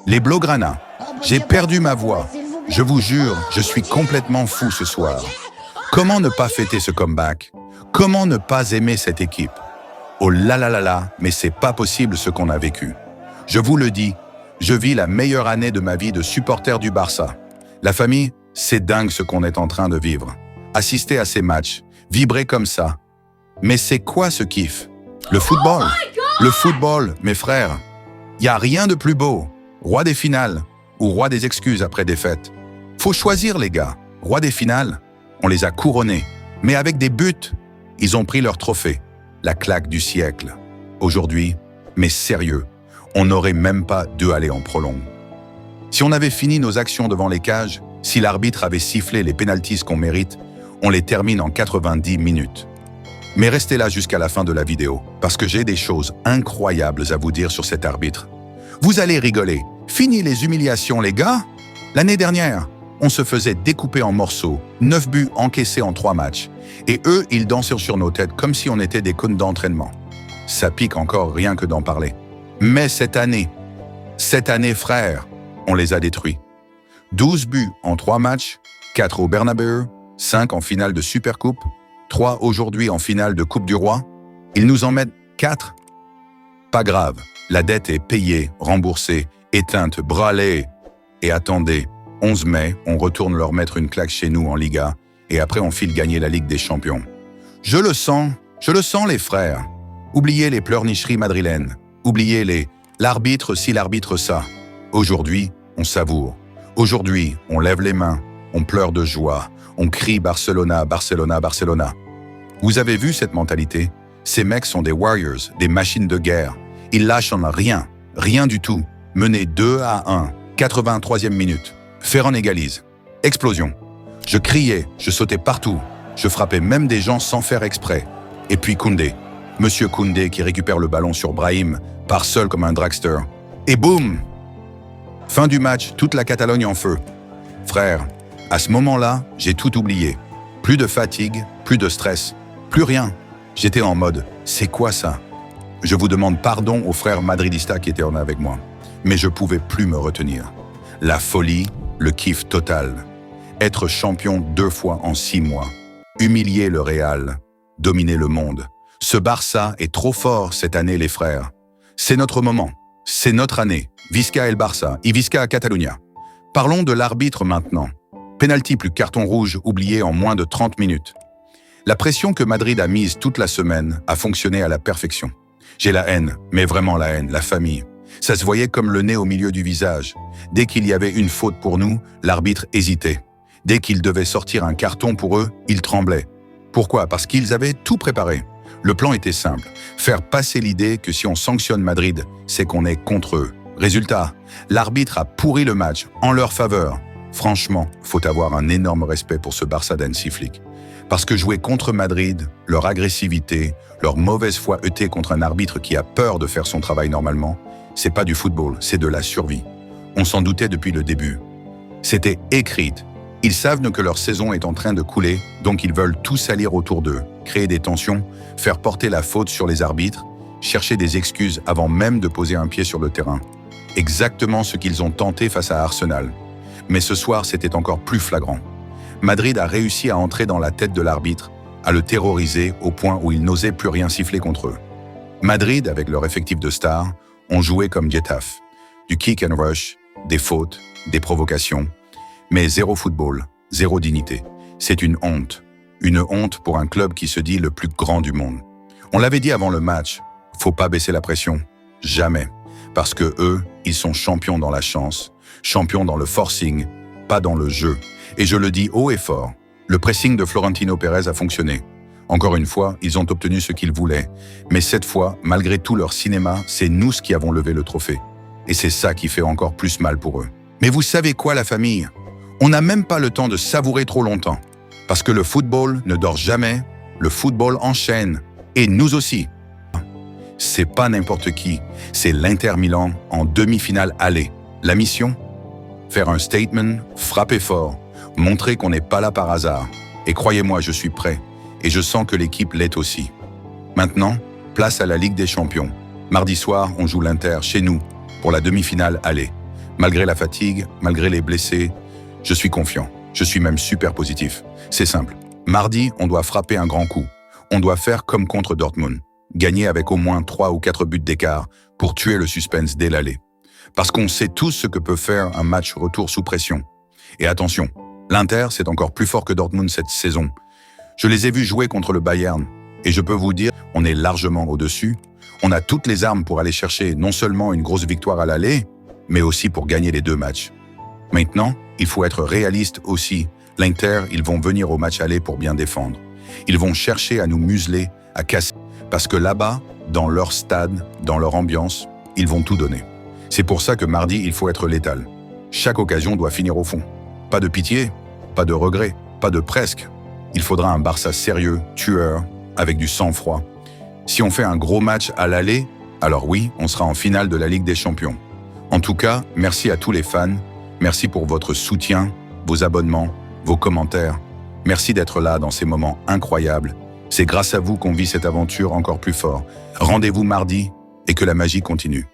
Les Blaugrana, j'ai perdu ma voix. Je vous jure, je suis complètement fou ce soir. Comment ne pas fêter ce comeback? Comment ne pas aimer cette équipe? Oh là là là là, mais c'est pas possible ce qu'on a vécu. Je vous le dis, je vis la meilleure année de ma vie de supporter du Barça. La famille, c'est dingue ce qu'on est en train de vivre. Assister à ces matchs, vibrer comme ça. Mais c'est quoi ce kiff? Le football. Le football, mes frères. Y a rien de plus beau. Roi des finales ou roi des excuses après défaite. Faut choisir les gars. Roi des finales, on les a couronnés. Mais avec des buts, ils ont pris leur trophée. La claque du siècle. Aujourd'hui, mais sérieux, on n'aurait même pas dû aller en prolongue. Si on avait fini nos actions devant les cages, si l'arbitre avait sifflé les pénaltys qu'on mérite, on les termine en 90 minutes. Mais restez là jusqu'à la fin de la vidéo, parce que j'ai des choses incroyables à vous dire sur cet arbitre. Vous allez rigoler. Fini les humiliations, les gars. L'année dernière, on se faisait découper en morceaux, 9 buts encaissés en 3 matchs. Et eux, ils dansaient sur nos têtes comme si on était des cônes d'entraînement. Ça pique encore rien que d'en parler. Mais cette année, frère, on les a détruits. 12 buts en 3 matchs, 4 au Bernabéu, 5 en finale de Supercoupe, 3 aujourd'hui en finale de Coupe du Roi. Ils nous en mettent 4. Pas grave, la dette est payée, remboursée, éteinte, brûlée. Et attendez, 11 mai, on retourne leur mettre une claque chez nous en Liga, et après on file gagner la Ligue des Champions. Je le sens les frères. Oubliez les pleurnicheries madrilènes. Oubliez l'arbitre ci, l'arbitre ça. Aujourd'hui, on savoure. Aujourd'hui, on lève les mains, on pleure de joie, on crie Barcelona, Barcelona, Barcelona. Vous avez vu cette mentalité? Ces mecs sont des warriors, des machines de guerre. Ils lâchent en rien, rien du tout. Menés 2-1, 83e minute. Ferran égalise. Explosion. Je criais, je sautais partout. Je frappais même des gens sans faire exprès. Et puis Koundé. Monsieur Koundé qui récupère le ballon sur Brahim, part seul comme un dragster. Et boum! Fin du match, toute la Catalogne en feu. Frère, à ce moment-là, j'ai tout oublié. Plus de fatigue, plus de stress, plus rien. J'étais en mode, c'est quoi ça? Je vous demande pardon aux frères madridistas qui étaient en avec moi. Mais je pouvais plus me retenir. La folie, le kiff total. Être champion 2 fois en 6 mois. Humilier le Real. Dominer le monde. Ce Barça est trop fort cette année, les frères. C'est notre moment. C'est notre année. Visca el Barça, y Visca a Catalunya. Parlons de l'arbitre maintenant. Penalty plus carton rouge oublié en moins de 30 minutes. La pression que Madrid a mise toute la semaine a fonctionné à la perfection. J'ai la haine, mais vraiment la haine, la famille. Ça se voyait comme le nez au milieu du visage. Dès qu'il y avait une faute pour nous, l'arbitre hésitait. Dès qu'il devait sortir un carton pour eux, ils tremblaient. Pourquoi? Parce qu'ils avaient tout préparé. Le plan était simple, faire passer l'idée que si on sanctionne Madrid, c'est qu'on est contre eux. Résultat, l'arbitre a pourri le match en leur faveur. Franchement, faut avoir un énorme respect pour ce Barça d'Hansi Flick. Parce que jouer contre Madrid, leur agressivité, leur mauvaise foi heurtée contre un arbitre qui a peur de faire son travail normalement, c'est pas du football, c'est de la survie. On s'en doutait depuis le début. C'était écrit. Ils savent que leur saison est en train de couler, donc ils veulent tout salir autour d'eux, créer des tensions, faire porter la faute sur les arbitres, chercher des excuses avant même de poser un pied sur le terrain. Exactement ce qu'ils ont tenté face à Arsenal. Mais ce soir, c'était encore plus flagrant. Madrid a réussi à entrer dans la tête de l'arbitre, à le terroriser au point où il n'osait plus rien siffler contre eux. Madrid, avec leur effectif de stars, ont joué comme Getafe. Du kick and rush, des fautes, des provocations, mais zéro football, zéro dignité. C'est une honte pour un club qui se dit le plus grand du monde. On l'avait dit avant le match, faut pas baisser la pression, jamais. Parce que eux, ils sont champions dans la chance, champions dans le forcing, pas dans le jeu. Et je le dis haut et fort, le pressing de Florentino Pérez a fonctionné. Encore une fois, ils ont obtenu ce qu'ils voulaient. Mais cette fois, malgré tout leur cinéma, c'est nous qui avons levé le trophée. Et c'est ça qui fait encore plus mal pour eux. Mais vous savez quoi, la famille? On n'a même pas le temps de savourer trop longtemps. Parce que le football ne dort jamais, le football enchaîne. Et nous aussi. C'est pas n'importe qui, c'est l'Inter Milan en demi-finale aller. La mission? Faire un statement, frapper fort, montrer qu'on n'est pas là par hasard. Et croyez-moi, je suis prêt. Et je sens que l'équipe l'est aussi. Maintenant, place à la Ligue des Champions. Mardi soir, on joue l'Inter chez nous pour la demi-finale aller. Malgré la fatigue, malgré les blessés, je suis confiant. Je suis même super positif. C'est simple. Mardi, on doit frapper un grand coup. On doit faire comme contre Dortmund. Gagner avec au moins 3 ou 4 buts d'écart pour tuer le suspense dès l'aller. Parce qu'on sait tous ce que peut faire un match retour sous pression. Et attention, l'Inter, c'est encore plus fort que Dortmund cette saison. Je les ai vus jouer contre le Bayern. Et je peux vous dire, on est largement au-dessus. On a toutes les armes pour aller chercher non seulement une grosse victoire à l'aller, mais aussi pour gagner les 2 matchs. Maintenant, il faut être réaliste aussi. L'Inter, ils vont venir au match aller pour bien défendre. Ils vont chercher à nous museler, à casser. Parce que là-bas, dans leur stade, dans leur ambiance, ils vont tout donner. C'est pour ça que mardi, il faut être létal. Chaque occasion doit finir au fond. Pas de pitié, pas de regret, pas de presque. Il faudra un Barça sérieux, tueur, avec du sang-froid. Si on fait un gros match à l'aller, alors oui, on sera en finale de la Ligue des Champions. En tout cas, merci à tous les fans. Merci pour votre soutien, vos abonnements, vos commentaires. Merci d'être là dans ces moments incroyables. C'est grâce à vous qu'on vit cette aventure encore plus fort. Rendez-vous mardi et que la magie continue.